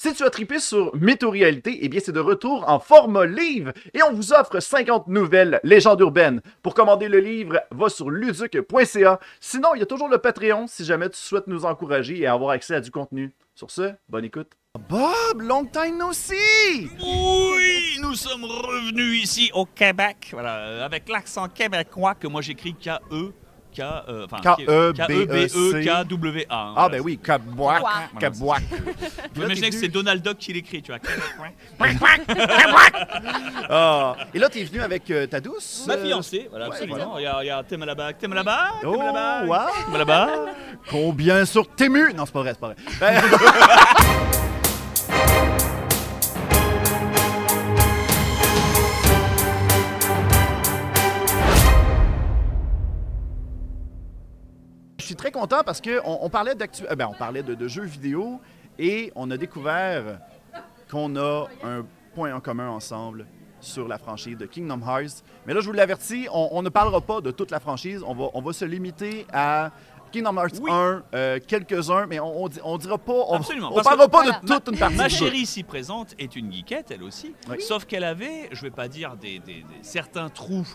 Si tu as trippé sur Mytho-Réalité, eh bien c'est de retour en format livre et on vous offre 50 nouvelles légendes urbaines. Pour commander le livre, va sur luduc.ca. Sinon, il y a toujours le Patreon si jamais tu souhaites nous encourager et avoir accès à du contenu. Sur ce, bonne écoute. Bob, long time no see! Oui, nous sommes revenus ici au Québec, voilà, avec l'accent québécois que moi j'écris K-E. K-E-B-E-K-W-A. Ah, ben oui, Québec. Québec. Vous imaginez que c'est Donald Duck qui l'écrit, tu vois. Ah. Et là, t'es venu avec ta douce? Ma fiancée, voilà, absolument. Voilà. Il y a Thème à la bague, Thème à la bague, Thème à la bague, wow. Thème à la bague. Combien sur Tému? Non, c'est pas vrai, c'est pas vrai. Je suis très content parce qu'on parlait on parlait de jeux vidéo et on a découvert qu'on a un point en commun ensemble sur la franchise de Kingdom Hearts. Mais là, je vous l'avertis, on ne parlera pas de toute la franchise. On va se limiter à Kingdom Hearts 1, quelques-uns, mais on dira pas, on parlera pas de toute une partie. Ma chérie ici présente est une geekette, elle aussi, oui. Sauf qu'elle avait, je vais pas dire certains trous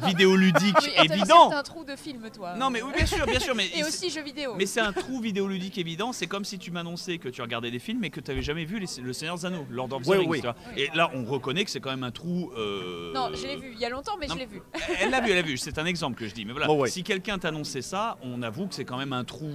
vidéoludiques oui, évidents. Certains trous de film, toi. Non, mais oui, bien sûr, mais et aussi jeux vidéo. Mais c'est un trou vidéoludique évident. C'est comme si tu m'annonçais que tu regardais des films et que tu n'avais jamais vu Le Seigneur des Anneaux, Lord of the Rings. Oui. Tu vois. Et là, on reconnaît que c'est quand même un trou. Non, je l'ai vu il y a longtemps, mais non, je l'ai vu. Elle l'a vu. C'est un exemple que je dis. Mais voilà, si quelqu'un t'annonçait ça, on avoue que c'est quand même un trou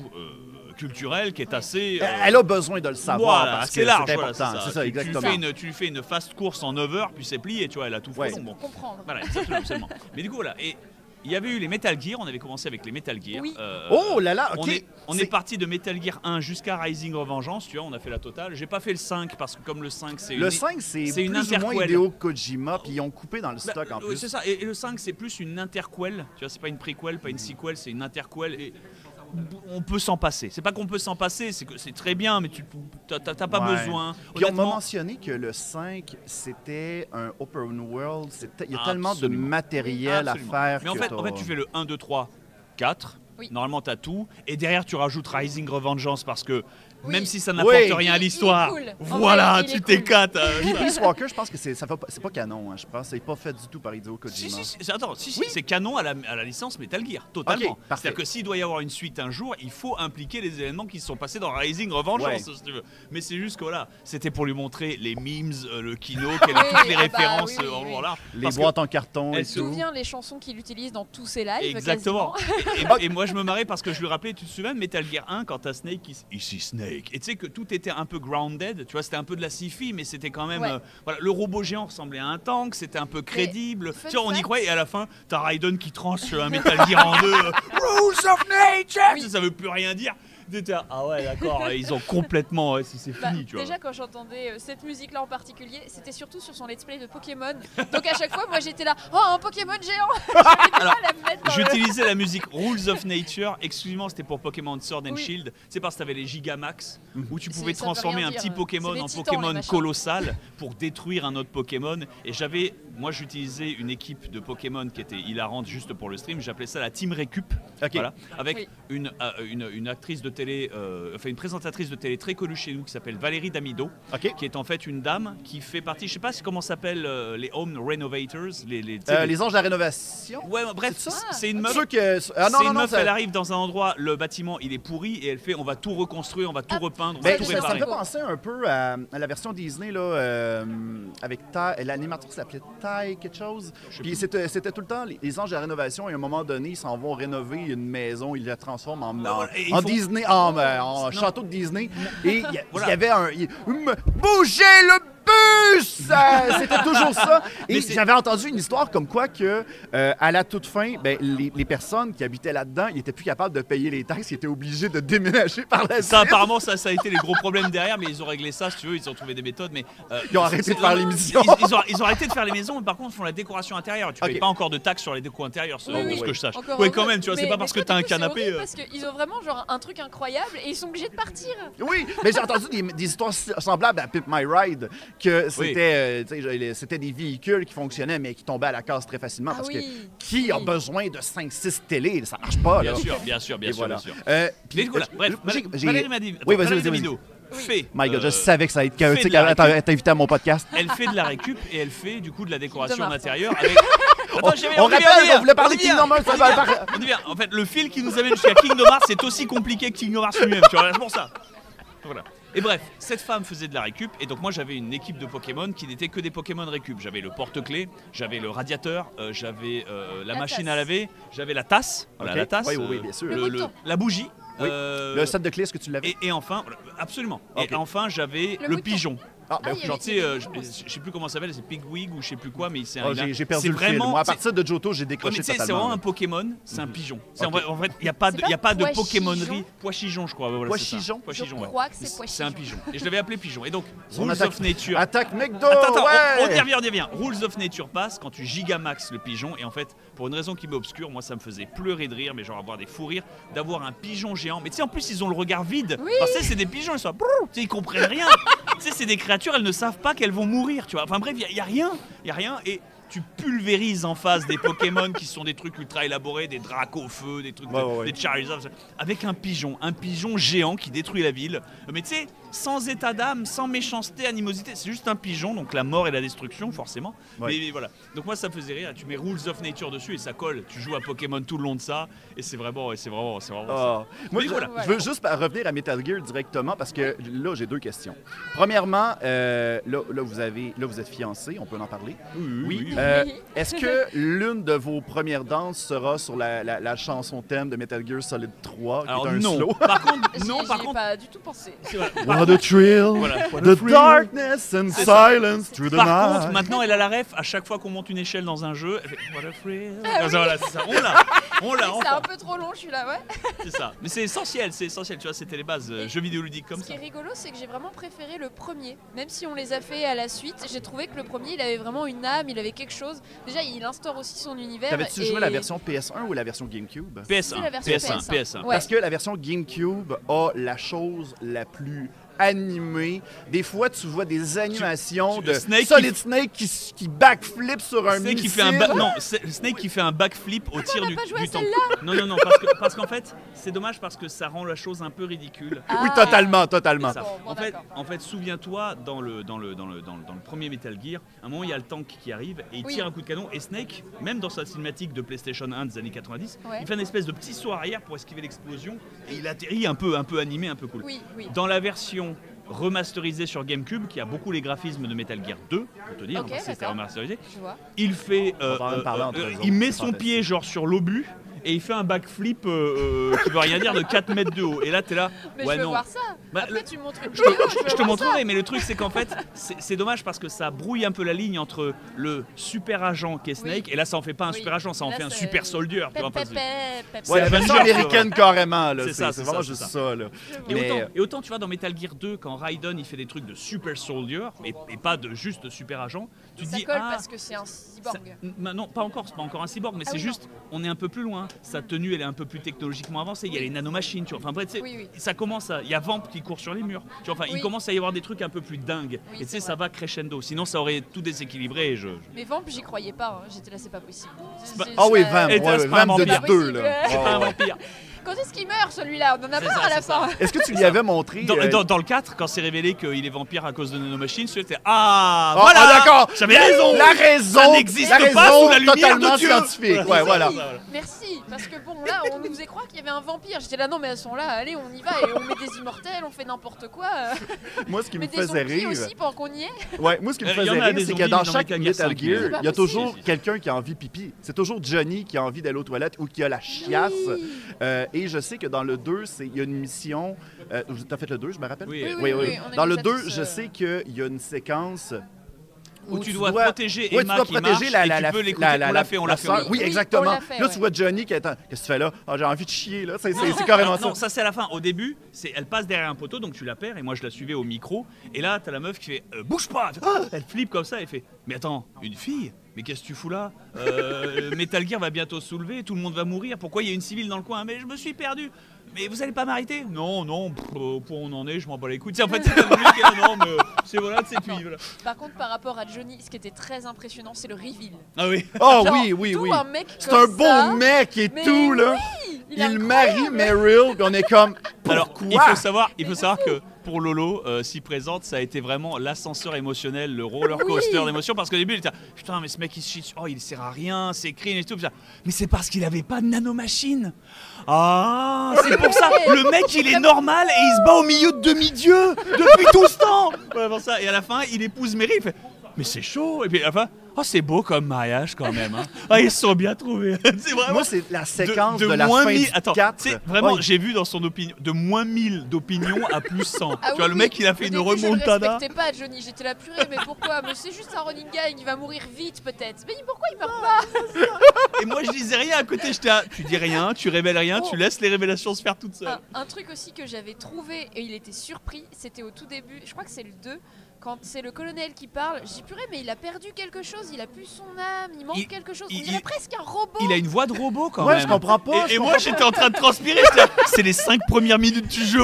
culturel qui est assez. Elle a besoin de le savoir voilà, parce que c'est large, c'est important. Voilà, c'est ça, exactement. Tu lui fais une fast course en 9 heures, puis c'est plié, tu vois, elle a tout fait. Bon. Comprendre. Voilà, absolument. Mais du coup, voilà. Et il y avait eu les Metal Gear, on avait commencé avec les Metal Gear. Oui. Oh là là, ok. On est parti de Metal Gear 1 jusqu'à Rising Revengeance, tu vois, on a fait la totale. J'ai pas fait le 5 parce que comme le 5 c'est le 5 c'est plus ou moins Hideo Kojima, puis ils ont coupé dans le stock en plus. C'est ça, et le 5 c'est plus une interquel, tu vois, c'est pas une prequel, pas une sequel, c'est une interquel. Et on peut s'en passer. C'est pas qu'on peut s'en passer, c'est que c'est très bien, mais tu t'as pas besoin. Puis on m'a mentionné que le 5, c'était un open world. Il y a tellement de matériel à faire. Mais en fait, tu fais le 1, 2, 3, 4. Oui. Normalement, tu as tout. Et derrière, tu rajoutes Rising Revengeance parce que même si ça n'apporte rien à l'histoire, voilà, tu t'éclates. Peace Walker, je pense que c'est pas canon. Hein, je pense que c'est pas fait du tout par Hideo Kojima. C'est canon à la licence Metal Gear, totalement. Okay, c'est-à-dire que s'il doit y avoir une suite un jour, il faut impliquer les événements qui se sont passés dans Rising Revengeance, si tu veux. Mais c'est juste que voilà, c'était pour lui montrer les memes, le kino, toutes les références. Voilà, les boîtes en carton. Elle se souvient les chansons qu'il utilise dans tous ses lives. Exactement. Et moi, je me marrais parce que je lui rappelais, tu te souviens de Metal Gear 1 quand t'as Snake, ici Snake. Et tu sais que tout était un peu grounded, tu vois, c'était un peu de la sci-fi, mais c'était quand même. Voilà, le robot géant ressemblait à un tank, c'était un peu crédible. Tu vois, on y croyait, et à la fin, t'as Raiden qui tranche un Metal Gear en deux. Rules of Nature! Ça veut plus rien dire. Ah ouais, d'accord, ils ont complètement. C'est fini, tu vois. Déjà, quand j'entendais cette musique-là en particulier, c'était surtout sur son let's play de Pokémon. Donc à chaque fois, moi j'étais là, oh, un Pokémon géant. Alors, j'utilisais la musique Rules of Nature, exclusivement c'était pour Pokémon Sword and Shield. C'est parce que t'avais les Gigamax, où tu pouvais transformer un petit Pokémon en Pokémon colossal pour détruire un autre Pokémon. Et moi j'utilisais une équipe de Pokémon qui était hilarante juste pour le stream, j'appelais ça la Team Récup. Voilà, avec une actrice de télé, une présentatrice de télé très connue chez nous qui s'appelle Valérie Damido, qui est en fait une dame qui fait partie, je sais pas comment s'appelle les home renovators, les anges de la rénovation. Ouais, bref, c'est une meuf. Elle arrive dans un endroit, le bâtiment il est pourri et elle fait, on va tout reconstruire, on va tout repeindre, on va tout réparer. Ça me fait penser un peu à la version Disney là, avec l'animatrice s'appelait Ty quelque chose. Puis c'était tout le temps les anges de la rénovation. Et à un moment donné, ils s'en vont rénover une maison, ils la transforment en Disney. En château de Disney. Et il y avait bougez le bus! C'était toujours ça. Et j'avais entendu une histoire comme quoi que à la toute fin, les personnes qui habitaient là-dedans, ils étaient plus capables de payer les taxes, ils étaient obligés de déménager par la suite. Apparemment, ça a été les gros problèmes derrière, mais ils ont réglé ça, si tu veux, ils ont trouvé des méthodes. Mais ils ont arrêté de faire l'émission. Ils ont arrêté de faire les maisons, mais par contre, ils font la décoration intérieure. Tu payes pas encore de taxes sur les décos intérieurs, pour ce que je sache. Oui, quand même, tu vois, c'est pas parce que t'as un canapé. Parce qu'ils ont vraiment genre un truc incroyable et ils sont obligés de partir. Oui, mais j'ai entendu des histoires semblables à Pimp My Ride, que c'était des véhicules qui fonctionnaient mais qui tombaient à la case très facilement parce que qui a besoin de 5-6 télés? Ça marche pas. Bien sûr. Voilà. Mais voilà, bref, Valérie m'a dit. Oui, vas-y. fait. My God, je savais que ça allait être chaotique fait de la à t'inviter à mon podcast. Elle fait de la récup et elle fait du coup de la décoration Kingdom Hearts. d'intérieur avec. Attends, On rappelle qu'on voulait parler de Kingdom Hearts. On y vient. En fait, le fil qui nous amène jusqu'à Kingdom Hearts, c'est aussi compliqué que Kingdom Hearts lui-même. Tu vois, c'est pour ça. Voilà. Et bref, cette femme faisait de la récup et donc moi j'avais une équipe de Pokémon qui n'était que des Pokémon récup. J'avais le porte-clés, j'avais le radiateur, j'avais la machine à laver, j'avais la tasse, voilà, la tasse, oui, bien sûr. la bougie. Oui. Le set de clés, est-ce que tu l'avais? Et enfin, absolument. Okay. Et enfin j'avais Le le mouton. pigeon. Genre tu sais, je sais plus comment ça s'appelle, c'est Pigwig ou je sais plus quoi, mais c'est j'ai perdu le fil. Moi, à partir de Johto, j'ai décroché totalement. C'est vraiment un Pokémon, c'est un pigeon. En fait, il n'y a pas de Pokémonerie. Pois-chigeon, je crois. Voilà, Pois-chigeon. Je crois que c'est Pois-chigeon. C'est un pigeon. Et je l'avais appelé pigeon. Et donc, On Rules of Nature. Attaque McDo! Attends, ouais! on y revient. Rules of Nature passe quand tu gigamax le pigeon. Et en fait, pour une raison qui m'est obscure, moi ça me faisait pleurer de rire, mais genre avoir des fous rires, d'avoir un pigeon géant. Mais tu sais, en plus, ils ont le regard vide. Oui. Parce que c'est des pigeons, tu sais, ils comprennent rien. Tu sais, c'est des créatures, elles ne savent pas qu'elles vont mourir, tu vois. Enfin bref, il y a rien. Et tu pulvérises en face des Pokémon qui sont des trucs ultra élaborés, des Dracofeu, des trucs, des Charizard, avec un pigeon géant qui détruit la ville. Mais tu sais, sans état d'âme, sans méchanceté, animosité, c'est juste un pigeon, donc la mort et la destruction forcément. Ouais. Mais voilà. Donc moi ça me faisait rire. Tu mets Rules of Nature dessus et ça colle. Tu joues à Pokémon tout le long de ça et c'est vraiment ça. Moi, Mais voilà. je veux juste revenir à Metal Gear directement parce que là, j'ai deux questions. Premièrement, là, vous êtes fiancés, on peut en parler. Oui. Est-ce que l'une de vos premières danses sera sur la chanson thème de Metal Gear Solid 3, Alors qui est un non. slow? Par contre, J'y ai pas du tout pensé. What a thrill, Voilà. the darkness and C'est ça. silence through the Par night. contre, maintenant, elle a la ref. À chaque fois qu'on monte une échelle dans un jeu, elle fait What a thrill. Voilà, c'est ça. On l'a. C'est Enfin, un peu trop long, je suis là, ouais. c'est ça. Mais c'est essentiel. Tu vois, c'était les bases jeux vidéo ludiques comme Ce qui ça. est rigolo, c'est que j'ai vraiment préféré le premier. Même si on les a fait à la suite, j'ai trouvé que le premier, il avait vraiment une âme, il avait quelque chose. Déjà, il instaure aussi son univers. T'avais-tu joué la version PS1 ou la version GameCube? C'est la version PS1. Ouais. Parce que la version GameCube a la chose la plus animée. Des fois, tu vois des animations de Snake Solid Snake qui backflip sur un Snake missile. Snake qui fait un backflip au tir du pas joué à temps. celle-là Non, parce qu'en fait, c'est dommage parce que ça rend la chose un peu ridicule. Oui, totalement. C'est ça. Bon, En fait, souviens-toi, dans le premier Metal Gear, à un moment, il y a le tank qui arrive et il tire un coup de canon. Et Snake, même dans sa cinématique de PlayStation 1 des années 90, il fait une espèce de petit saut arrière pour esquiver l'explosion et il atterrit un peu animé, un peu cool. Oui. Dans la version remasterisée sur GameCube, qui a beaucoup les graphismes de Metal Gear 2, pour te dire, Ok, parce que c'était d'accord. remasterisé, Je vois. il fait, On va en parler entre eux il autres, met c'est son fantastique. pied genre sur l'obus et il fait un backflip qui veut rien dire de 4 mètres de haut. Et là, t'es là, Mais ouais je veux non. voir ça. Bah, Après, tu montres une Je vidéo, te veux voir ça. montrerai, mais le truc c'est qu'en fait, c'est dommage parce que ça brouille un peu la ligne entre le super agent qui est Snake et là ça en fait pas un Oui. super agent, ça en Là, fait un c'est- super soldier. Tu vois, enfin, c'est- Ouais, la version Avengers, américaine carrément. là. C'est ça, C'est c'est vraiment ça, juste c'est ça. là. Et, Mais- autant, tu vois, dans Metal Gear 2, quand Raiden il fait des trucs de super soldier, et pas de juste super agent, tu te Ça dis colle ah, parce que c'est un cyborg. non, pas encore, c'est pas encore un cyborg, mais c'est oui, juste, on est un peu plus loin. Sa tenue, elle est un peu plus technologiquement avancée. Il y a les nanomachines, tu vois. Enfin bref, tu sais, Oui. ça commence à. Il y a Vamp qui court sur les murs. Tu vois, enfin, il Oui. commence à y avoir des trucs un peu plus dingues. Oui, Et tu sais, c'est ça va crescendo. Sinon, ça aurait tout déséquilibré. Et Mais Vamp, j'y croyais pas. J'étais là, c'est pas possible. Ah oui, Vamp. Et Ouais, c'est pas un Vamp de vampire. 2. là. C'est pas un Ouais. vampire. Quand est-ce qu'il meurt celui-là On en a C'est marre ça, à la c'est ça. fin. Est-ce que tu lui avais montré Dans le 4, quand c'est révélé qu'il est vampire à cause de nanomachines, c'était Ah, Ah, voilà ah, d'accord. J'avais raison La raison, Ça n'existe la pas raison sous la lumière totalement de Dieu. scientifique. Ouais, voilà. Merci, parce que bon, là, on nous faisait croire qu'il y avait un vampire. J'étais là, non, mais elles sont là, allez, on y va et on met des immortels, on fait n'importe quoi. Moi, ce qui me Mais des faisait zombies rire. aussi pendant qu'on y est. Ouais, moi, ce qui me Il y en faisait a rire, des c'est que zombies dans dans chaque Metal Gear Metal 5, Gear, c'est pas il y a possible. toujours quelqu'un qui a envie de pipi. C'est toujours Johnny qui a envie d'aller aux toilettes ou qui a la chiasse. Oui. Et je sais que dans le 2, il y a une mission. T'as fait le 2, je me rappelle? Oui, Oui, on a Dans mis le ça 2, tous, je sais qu'il y a une séquence. Où tu dois protéger Ouais, Emma tu dois qui protéger marche, la et tu peux l'écouter. On l'a fait, on l'a fait. sœur. Oui, Oui, exactement. on l'a fait, Là, ouais. tu vois Johnny qui est qu'est-ce que tu fais là? Ah, j'ai envie de chier, là. C'est carrément ça. Non, ça c'est à la fin. Au début, elle passe derrière un poteau, donc tu la perds. Et moi, je la suivais au micro. Et là, t'as la meuf qui fait bouge pas. Elle flippe comme ça. Elle fait mais attends, une fille? Mais qu'est-ce que tu fous là? Metal Gear va bientôt se soulever. Tout le monde va mourir. Pourquoi il y a une civile dans le coin? Mais je me suis perdu. Mais vous allez pas m'arrêter? Non, pour on en est, je m'en bats les couilles. Tu sais, en fait, c'est la musique, non, mais c'est voilà, c'est puis voilà. Par contre, par rapport à Johnny, ce qui était très impressionnant, c'est le reveal. Ah oui. Oh Genre, oui. tout un mec C'est comme un bon ça, mec et mais tout, là. oui, est Il incroyable. marie Meryl, puis on est comme. Alors, Pourquoi? il faut savoir que pour Lolo, si présente, ça a été vraiment l'ascenseur émotionnel, le roller coaster d'émotion. Parce qu'au début, il était putain, mais ce mec, il sert à rien, c'est clean et tout. Mais c'est parce qu'il avait pas de nanomachine. Ah, c'est pour ça. Le mec, il est normal et il se bat au milieu de demi-dieux depuis tout ce temps. Ouais, pour ça. Et à la fin, il épouse Mary. Il fait mais c'est chaud. Et puis à la fin, oh, c'est beau comme mariage quand même. Hein. Ah, ils se sont bien trouvés. C'est vraiment... Moi, c'est la séquence de la fin du 4. Vraiment, j'ai vu dans son opinion de moins 1000 d'opinion à plus 100. Ah, tu vois, le mec, il a fait une remontada. Je ne respectais pas Johnny. J'étais là, purée, mais pourquoi? Mais c'est juste un running gag, il va mourir vite peut-être. Mais pourquoi il meurt pas? Et moi, je disais rien à côté. J'étais là, tu dis rien, tu révèles rien, tu laisses les révélations se faire toutes seules. Un truc aussi que j'avais trouvé, et il était surpris, c'était au tout début, je crois que c'est le 2. Quand c'est le colonel qui parle, j'ai dit purée, mais il a perdu quelque chose, il a plus son âme, il manque quelque chose. On dirait presque un robot. Il a une voix de robot quand même. Ouais, je comprends pas. Et moi, j'étais en train de transpirer. C'est les 5 premières minutes du jeu.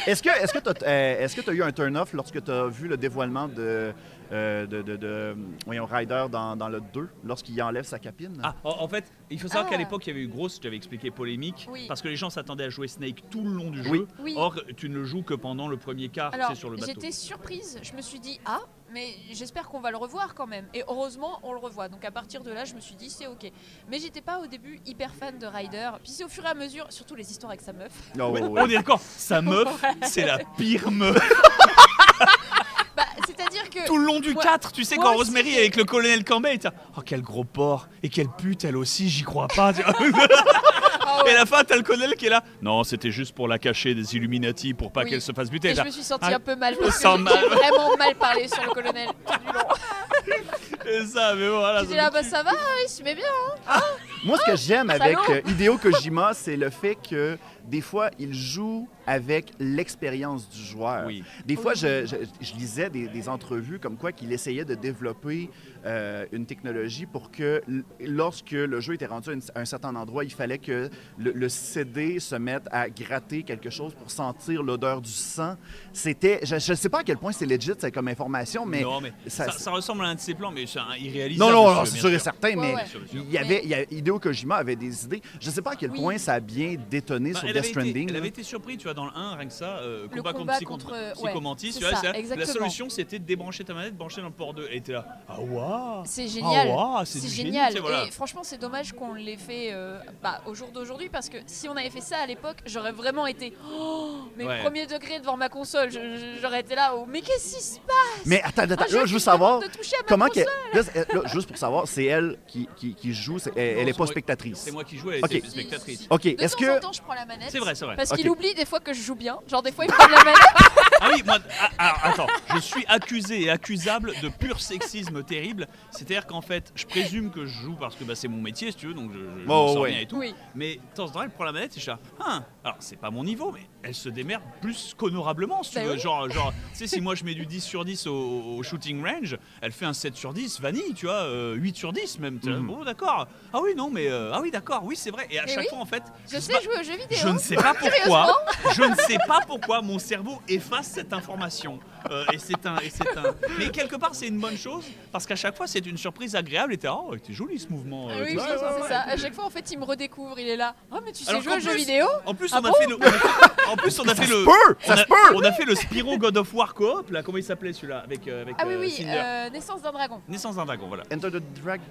Est-ce que tu as eu un turn-off lorsque tu as vu le dévoilement de Ryder dans le 2, lorsqu'il enlève sa capine? Ah, en fait, il faut savoir qu'à l'époque, il y avait eu grosse, je t'avais expliqué, polémique, parce que les gens s'attendaient à jouer Snake tout le long du jeu. Oui. Or, tu ne le joues que pendant le premier quart, sur le bateau. J'étais surprise, je me suis dit, ah, mais j'espère qu'on va le revoir quand même. Et heureusement, on le revoit. Donc à partir de là, je me suis dit, c'est ok. Mais j'étais pas au début hyper fan de Ryder. Puis c'est au fur et à mesure, surtout les histoires avec sa meuf. On est d'accord, sa meuf, c'est la pire meuf. C'est-à-dire que... Tout le long du 4, tu sais, quand Rosemary avec le colonel Campbell, oh quel gros porc, et quelle pute elle aussi, j'y crois pas. Et à la fin, t'as le colonel qui est là. Non, c'était juste pour la cacher des Illuminati, pour pas qu'elle se fasse buter. Et je me suis sentie un peu mal, parce que j'ai vraiment mal parlé sur le colonel tout du long. Et ça, mais voilà. J'étais là, bah ça va, il se met bien. Hein. Moi, ce que j'aime avec Hideo Kojima, c'est le fait que des fois, il joue avec l'expérience du joueur. Des fois, je lisais des entrevues comme quoi qu'il essayait de développer une technologie pour que lorsque le jeu était rendu à un certain endroit, il fallait que le CD se mette à gratter quelque chose pour sentir l'odeur du sang. C'était, je ne sais pas à quel point c'est legit, c'est comme information, mais... Non, mais ça ressemble à un de ses plans, mais c'est irréalisable. Non, c'est sûr et certain, mais Hideo Kojima avait des idées. Je ne sais pas à quel point ça a bien détonné sur Death Stranding. Elle avait été surprise, tu vois, dans le 1, rien que ça, combat contre Psychomantis, tu vois, la solution c'était de débrancher ta manette, brancher dans le port 2. Et t'es là, ah waouh! C'est génial, c'est génial. Génie, voilà. Et franchement, c'est dommage qu'on l'ait fait au jour d'aujourd'hui, parce que si on avait fait ça à l'époque, j'aurais vraiment été premier degré devant ma console. J'aurais été là, mais qu'est-ce qui se passe? Mais attends, là, je veux savoir comment juste pour savoir, c'est elle qui joue, elle n'est pas spectatrice. C'est moi qui joue, elle est spectatrice. Ok, est-ce que de temps en temps, je prends la manette. C'est vrai. Parce qu'il oublie des fois que je joue bien. Genre des fois il prend la manette. Ah oui, moi, attends, je suis accusé et accusable de pur sexisme terrible. C'est-à-dire qu'en fait, je présume que je joue parce que c'est mon métier, si tu veux, donc je m'en sors bien et tout. Mais de temps en temps, elle prend la manette et je suis là, alors c'est pas mon niveau, mais elle se démerde plus qu'honorablement, si tu veux. Genre, tu sais, si moi je mets du 10 sur 10 au shooting range, elle fait un 7 sur 10, vanille, tu vois, 8 sur 10 même. Bon, d'accord. Ah oui, non, mais d'accord, oui, c'est vrai. Et à chaque fois, en fait, je sais jouer aux jeux vidéo. Je ne sais pas pourquoi. Je ne sais pas pourquoi mon cerveau efface cette information. Et c'est un. Mais quelque part, c'est une bonne chose parce qu'à chaque fois, c'est une surprise agréable. Et t'es joli ce mouvement. Oui, c'est ça. À chaque fois, en fait, il me redécouvre. Il est là. Oh, mais tu sais jouer aux jeux vidéo? En plus, on a fait le. En plus, on a fait le. On a fait le Spyro God of War coop. Là, comment il s'appelait celui-là avec. Ah oui, Naissance d'un dragon. Naissance d'un dragon, voilà. Enter the Dragon.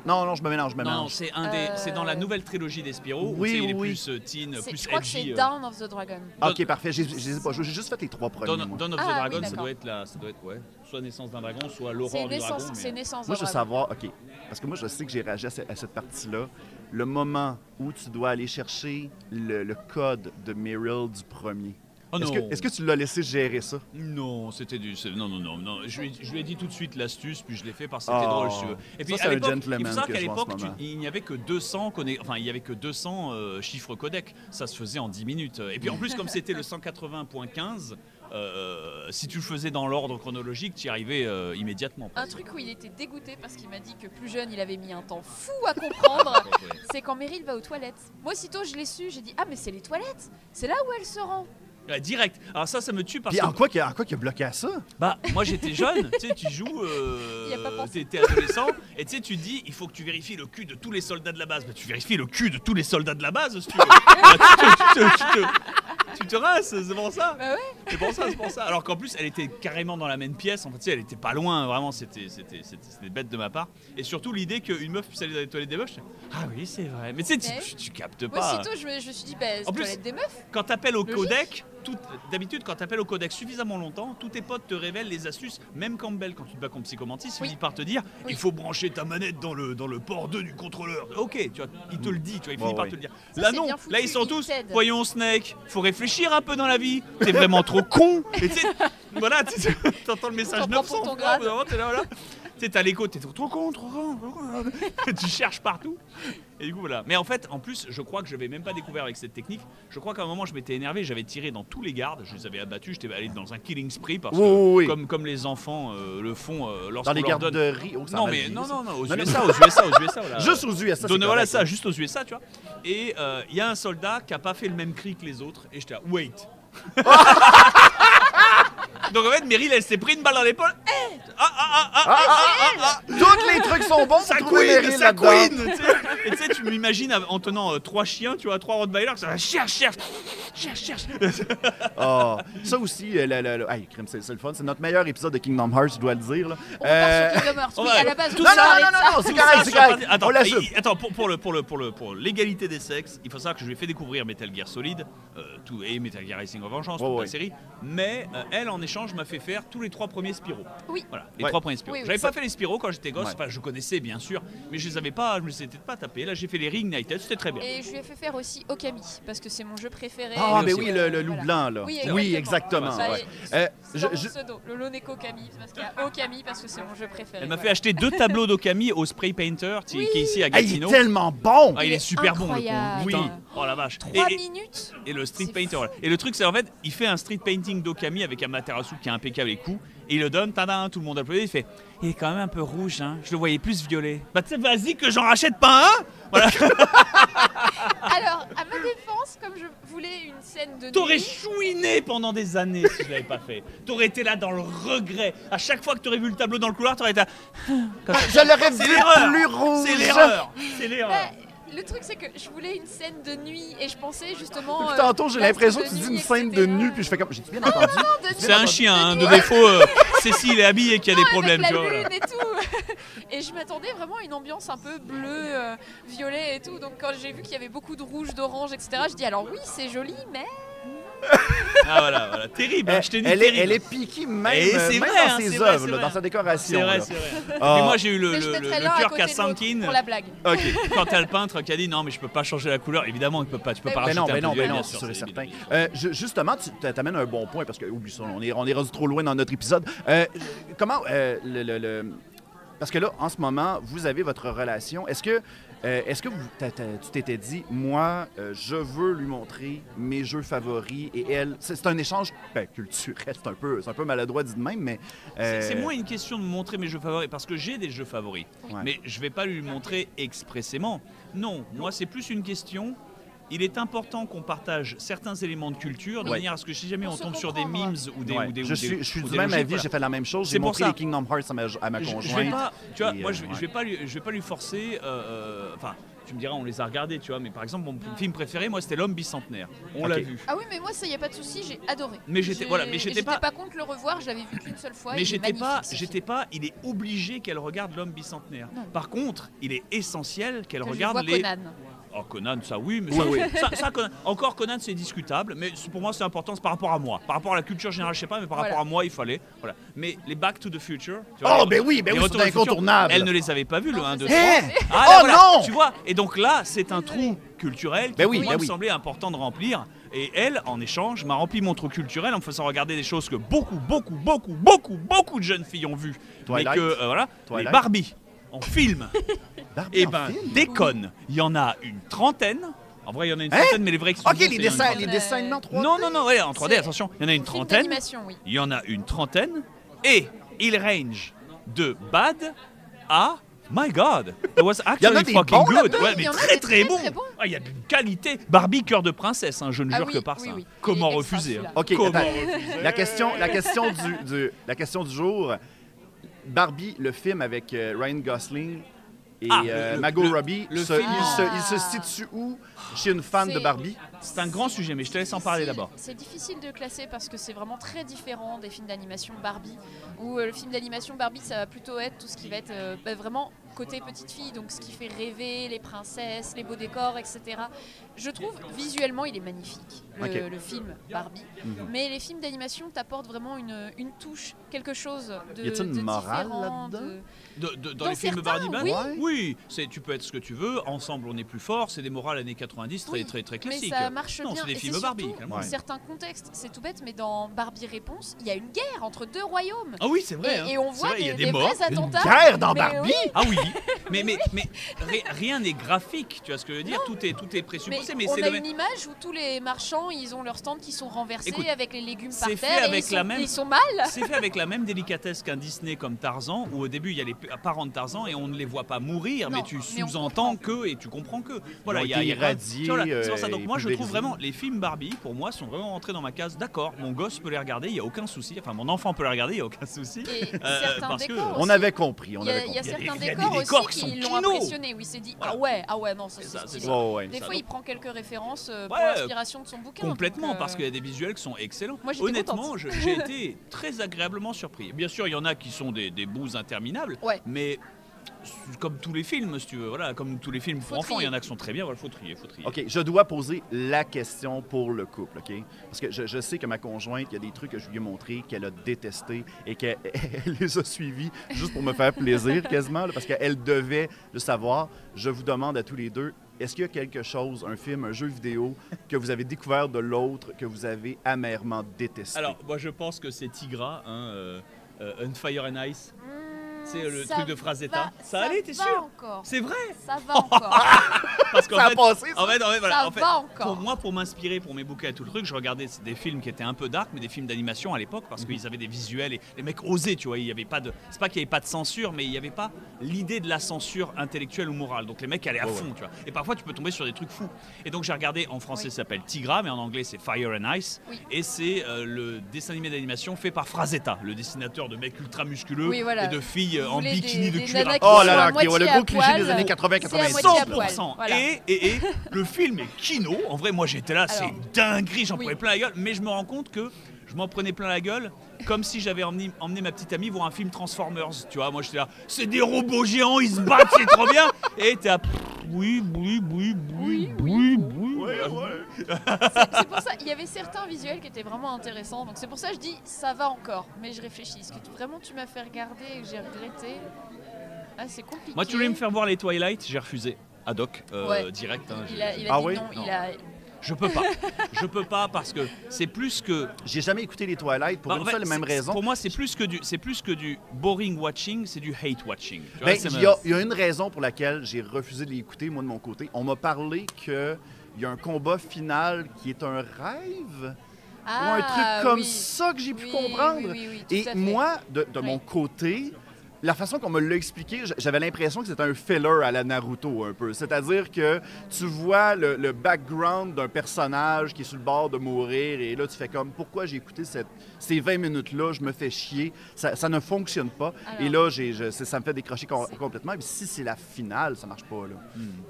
Non, je me mélange. Non, c'est c'est dans la nouvelle trilogie des Spyro. Oui, il est plus teen, plus edgy. Je crois que c'est Dawn of the Dragon. Ok, parfait. J'ai juste fait les 3 premiers. Dawn of the Dragon, ça doit être soit Naissance d'un dragon, soit l'aurore du dragon. C'est Naissance d'un dragon. Moi, je veux savoir, ok, parce que moi, je sais que j'ai réagi à cette partie-là. Le moment où tu dois aller chercher le code de Meryl du premier. Oh est-ce que tu l'as laissé gérer ça? Non, c'était non. Je lui ai dit tout de suite l'astuce, puis je l'ai fait parce que c'était drôle, si tu veux. Et puis ça, c'est un gentleman. Il faut savoir qu'à l'époque, il n'y avait que 200 chiffres codec. Ça se faisait en 10 minutes. Et puis en plus, comme c'était le 180.15, si tu le faisais dans l'ordre chronologique, tu y arrivais immédiatement. Un truc où il était dégoûté parce qu'il m'a dit que plus jeune, il avait mis un temps fou à comprendre, c'est quand Meryl va aux toilettes. Moi, aussitôt je l'ai su, j'ai dit ah mais c'est les toilettes, c'est là où elle se rend. Ouais, direct. Alors ça me tue parce Puis que... en quoi qu'il a bloqué à ça? Bah, moi j'étais jeune, tu sais, tu joues, t'es adolescent, et tu sais, tu te dis, il faut que tu vérifies le cul de tous les soldats de la base. Bah, tu vérifies le cul de tous les soldats de la base, si tu veux. Bah, tu te rinces, c'est pour ça. Bah ouais. C'est pour ça. Alors qu'en plus, elle était carrément dans la même pièce, en fait, tu sais, elle était pas loin, vraiment, c'était bête de ma part. Et surtout l'idée qu'une meuf puisse aller dans les toilettes des meufs, ah oui, c'est vrai. Mais tu sais, tu captes pas. Moi, aussitôt, je me suis dit, c'est toilette des meufs. Quand t'appelles au codec, d'habitude, quand t'appelles au codec suffisamment longtemps, tous tes potes te révèlent les astuces. Même Campbell, quand tu te bats contre Psychomantis, il finit par te dire il faut brancher ta manette dans le port 2 du contrôleur. Ok, tu vois, il te le dit, tu vois, il finit par te le dire. Là non, là ils sont tous, voyons Snake, faut réfléchir un peu dans la vie. T'es vraiment trop con. Et tu sais, voilà, t'entends le message 900 fois, t'es là, voilà. Tu sais, t'as l'écho, t'es trop con. Tu cherches partout. Et du coup, voilà. Mais en fait, en plus, je crois que je n'avais même pas découvert avec cette technique. Je crois qu'à un moment, je m'étais énervé, j'avais tiré dans tous les gardes, je les avais abattus, j'étais allé dans un killing spree parce que, comme les enfants le font lorsqu'on dans les leur donne... garderies. Non, mais non, aux USA. Voilà. Juste aux USA, voilà ça, juste aux USA, tu vois. Et il y a un soldat qui n'a pas fait le même cri que les autres, et j'étais là, wait. Donc en fait, Meryl, elle s'est pris une balle dans l'épaule. Tous les trucs sont bons. Ça queen. Et tu sais, tu m'imagines en tenant 3 chiens, tu vois, 3 Rottweilers, ça va cherche. Oh, ça aussi, c'est le fun. C'est notre meilleur épisode de Kingdom Hearts, je dois le dire. Là. On part sur Kingdom Hearts. Oui, à la base, non, c'est correct. On l'assume. Attends, pour l'égalité des sexes, il faut savoir que je lui ai fait découvrir Metal Gear Solid et Metal Gear Racing of Vengeance, toute la série. Mais elle, en échange, m'a fait faire tous les 3 premiers Spyro. Oui. Voilà, les 3 premiers Spyro. J'avais pas fait les Spyro quand j'étais gosse. Enfin, je connaissais bien sûr, mais je les avais pas, je me les étais pas tapés. Là, j'ai fait les Reignited, c'était très bien. Et je lui ai fait faire aussi Okami parce que c'est mon jeu préféré. Ah, mais oui, le loup blanc là. Oui, exactement. C'est mon pseudo, le Loneco Okami, parce qu'il y a Okami parce que c'est mon jeu préféré. Elle m'a fait acheter 2 tableaux d'Okami au spray painter qui est ici à Gatineau. Il est tellement bon. Il est super bon. Oui. Oh la vache. 3 minutes. Et le street painter. Voilà. Et le truc, c'est en fait, il fait un street painting d'Okami avec Amaterasu qui est impeccable et cool. Et il le donne, tadam, tout le monde applaudit. Il fait, il est quand même un peu rouge, hein. Je le voyais plus violet. Bah, tu sais, vas-y que j'en rachète pas un. Voilà. Alors, à ma défense, comme je voulais une scène de nuit... T'aurais chouiné pendant des années si je l'avais pas fait. T'aurais été là dans le regret. À chaque fois que t'aurais vu le tableau dans le couloir, t'aurais été là... Je l'aurais vu plus rouge. C'est l'erreur. Le truc, c'est que je voulais une scène de nuit et je pensais justement. Depuis tantôt, j'ai l'impression que tu dis une scène de nuit, puis je fais comme. J'ai bien entendu. C'est un chien, de défaut. Cécile est habillée qui a des problèmes, tu vois. Et tout. Et je m'attendais vraiment à une ambiance un peu bleu, violet et tout. Donc quand j'ai vu qu'il y avait beaucoup de rouge, d'orange, etc., je dis alors oui, c'est joli, mais. Ah voilà, terrible, je t'ai dit terrible. Elle est piquée même dans ses œuvres, dans sa décoration. C'est vrai. Et moi j'ai eu le cœur qui a sanguine. Pour la blague. Ok. Quand t'as le peintre qui a dit non mais je peux pas changer la couleur, évidemment tu peux pas rajouter un peu de violet, bien sûr, c'est certain. Justement, tu t'amènes un bon point parce que oublie ça, on est rendu trop loin dans notre épisode. Comment parce que là, en ce moment, vous avez votre relation. Est-ce que tu t'étais dit, moi, je veux lui montrer mes jeux favoris et elle... C'est un échange culturel, c'est un peu maladroit dit de même, mais... C'est moins une question de montrer mes jeux favoris, parce que j'ai des jeux favoris, mais je vais pas lui montrer expressément. Non, moi, c'est plus une question... Il est important qu'on partage certains éléments de culture de manière à ce que si jamais on tombe sur des memes ou des je suis du même avis, j'ai fait la même chose, j'ai montré les Kingdom Hearts à ma conjointe. Je vais pas, tu vois, moi je vais pas lui forcer enfin tu me diras on les a regardés, tu vois, mais par exemple mon film préféré moi c'était L'Homme bicentenaire. On l'a vu. Ah oui, mais moi ça y a pas de souci, j'ai adoré. Mais j'étais pas contre le revoir, je l'avais vu qu'une seule fois. Mais j'étais pas, il est obligé qu'elle regarde L'Homme bicentenaire. Par contre, il est essentiel qu'elle regarde les Conan. Oh, Conan, ça oui, mais ça Conan, encore Conan c'est discutable, mais pour moi c'est important, c'est par rapport à moi. Par rapport à la culture générale, je sais pas, mais par rapport à moi, il fallait. Voilà. Mais les Back to the Future. Tu vois, c'est incontournable. Elle ne les avait pas vus, le 1, 2, 3. Non tu vois, et donc là, c'est un trou culturel qui me semblait important de remplir. Et elle, en échange, m'a rempli mon trou culturel en me faisant regarder des choses que beaucoup de jeunes filles ont vues. Mais que, voilà, les Barbie. En film. Et déconne. Il y en a une trentaine. En vrai, il y en a une centaine, mais les vrais Ok, les dessins animés en 3D. Non, en 3D, attention. Il y en a une trentaine. Oui. Il y en a une trentaine. Et il range de bad à My God, it was Il y en a actually des fucking bons good. là-dedans. Ouais, Il mais y en a très des très bon. très bons. Ah, il y a une qualité. Barbie cœur de princesse, hein, je ne Ah jure oui, que par oui, ça. oui. Comment Il est extra, refuser celui-là. hein. OK, Comment attends. refuser La question du jour. Barbie, le film avec Ryan Gosling et Margot Robbie, le il film. se situe où chez une fan de C'est- Barbie? C'est un grand sujet, mais je te laisse en parler d'abord. C'est difficile de classer parce que c'est vraiment très différent des films d'animation Barbie. Où le film d'animation Barbie, ça va plutôt être tout ce qui va être vraiment côté petite fille, donc ce qui fait rêver, les princesses, les beaux décors, etc. Je trouve visuellement, il est magnifique, le film Barbie. Mais les films d'animation t'apportent vraiment une touche, quelque chose de, Y a-t-il une de morale différent, là-dedans? Dans les films certains, Barbie Band, oui. oui, tu peux être ce que tu veux. Ensemble, on est plus fort. C'est des morales années 90, très Oui, très très mais classiques. ça marche Non, bien. c'est des Et films c'est Barbie. surtout calme-toi. Ouais. certains contextes, c'est tout bête, mais dans Barbie Réponse, il y a une guerre entre deux royaumes. Ah oui, c'est vrai. hein. Et on C'est voit vrai, il y a des des morts. vrais attentats. Guerre dans Mais Barbie? oui, Ah oui, mais rien n'est graphique, tu vois ce que je veux dire. Tout est présupposé, mais on c'est a le une image où tous les marchands, ils ont leurs stands qui sont renversés Écoute, avec les légumes par c'est fait terre. avec et la même- ils sont mal. C'est fait avec la même délicatesse qu'un Disney comme Tarzan, où au début il y a les parents de Tarzan et on ne les voit pas mourir, Non, mais tu mais on sauentends que et tu comprends que. Voilà, Ils ont il y a été pas- irradiés, tu vois, là, c'est pour ça. Donc moi je trouve pulvérisés. vraiment les films Barbie, pour moi, sont vraiment rentrés dans ma case. D'accord, mon gosse peut les regarder, il y a aucun souci. Enfin, mon enfant peut les regarder, il y a aucun souci. Et certains parce que- décors On aussi. avait compris, on Il y a, avait il y a compris. certains il y a des décors décors aussi qui sont qui l'ont kino. impressionné, où il s'est dit Voilà. ah ouais, non, ça C'est c'est ça, stylé. c'est ça. Ouais. Des Ça, fois, donc- il prend quelques références pour Ouais, l'inspiration de son bouquin. Complètement, donc, parce qu'il y a des visuels qui sont excellents. Moi, j'étais Honnêtement, contente. j'ai été très agréablement surpris. Bien sûr, il y en a qui sont des bouts interminables, Ouais. mais comme tous les films, si tu veux, voilà, comme tous les films Faut pour enfants, il y trier. en a qui sont très bien. Voilà, faut trier. OK, je dois poser la question pour le couple, OK? Parce que je sais que ma conjointe, il y a des trucs que je lui ai montrés qu'elle a détestés et qu'elle elle les a suivis juste pour me faire plaisir quasiment, là, parce qu'elle devait le savoir. Je vous demande à tous les deux, est-ce qu'il y a quelque chose, un film, un jeu vidéo, que vous avez découvert de l'autre que vous avez amèrement détesté? Alors, moi, je pense que c'est Tigra, On Fire and Ice. C'est le ça truc de Frazetta. va- Ça allait, t'es va sûr? encore. C'est vrai? Ça va encore. Parce qu'en Ça a fait, passé, ça? voilà, Ça en fait, va encore. pour moi, pour m'inspirer pour mes bouquins et tout le truc, je regardais des films qui étaient un peu dark, mais des films d'animation à l'époque, parce qu'ils avaient des visuels et les mecs osaient, tu vois. Il y avait pas de, c'est pas qu'il y avait pas de censure, mais il y avait pas l'idée de la censure intellectuelle ou morale. Donc les mecs allaient à fond, tu vois. Et parfois, tu peux tomber sur des trucs fous. Et donc j'ai regardé, en français, Oui. ça s'appelle Tigra, mais en anglais, c'est Fire and Ice. Oui. Et c'est le dessin animé d'animation fait par Frazetta, le dessinateur de mecs ultra musculeux Oui, voilà. et de filles Vous en voulez bikini des de cuir. nanas à qui Oh sont là à là, OK, moitié le à gros cliché poil. des années C'est à 80-90. moitié à poil. 100%. Voilà. Et le film est kino. En vrai, moi j'étais là, c'est Alors, dinguerie, j'en oui. prenais plein la gueule. Mais je me rends compte que je m'en prenais plein la gueule comme si j'avais emmené ma petite amie voir un film Transformers. Tu vois, moi j'étais là, c'est des robots géants, ils se battent, c'est trop bien. Et t'es là, oui. C'est pour ça, il y avait certains visuels qui étaient vraiment intéressants. Donc c'est pour ça que je dis ça va encore. Mais je réfléchis. Est-ce que vraiment tu m'as fait regarder et que j'ai regretté? Ah, c'est compliqué. Moi, tu voulais me faire voir les Twilight, j'ai refusé. Ad hoc, Ouais. direct. hein, Il a Ah dit oui? non. Non. Il a... Je peux pas. Je peux pas parce que c'est plus que. J'ai jamais écouté les Twilight pour Bah, une en fait, seule et même raison. Pour moi, c'est plus que du boring watching, c'est du hate watching. Tu vois, Ben, c'est il y a une raison pour laquelle j'ai refusé de l'écouter, moi, de mon côté. On m'a parlé qu'il y a un combat final qui est un rêve ou un truc comme oui. ça que j'ai pu Oui, comprendre. oui, tout Et à fait. moi, de Oui. mon côté, la façon qu'on me l'a expliqué, j'avais l'impression que c'était un filler à la Naruto un peu. C'est-à-dire que tu vois le background d'un personnage qui est sur le bord de mourir et là, tu fais comme, pourquoi j'ai écouté ces 20 minutes-là, je me fais chier, ça ne fonctionne pas. Alors- Et là, ça me fait décrocher complètement. Et puis si c'est la finale, ça marche pas, là.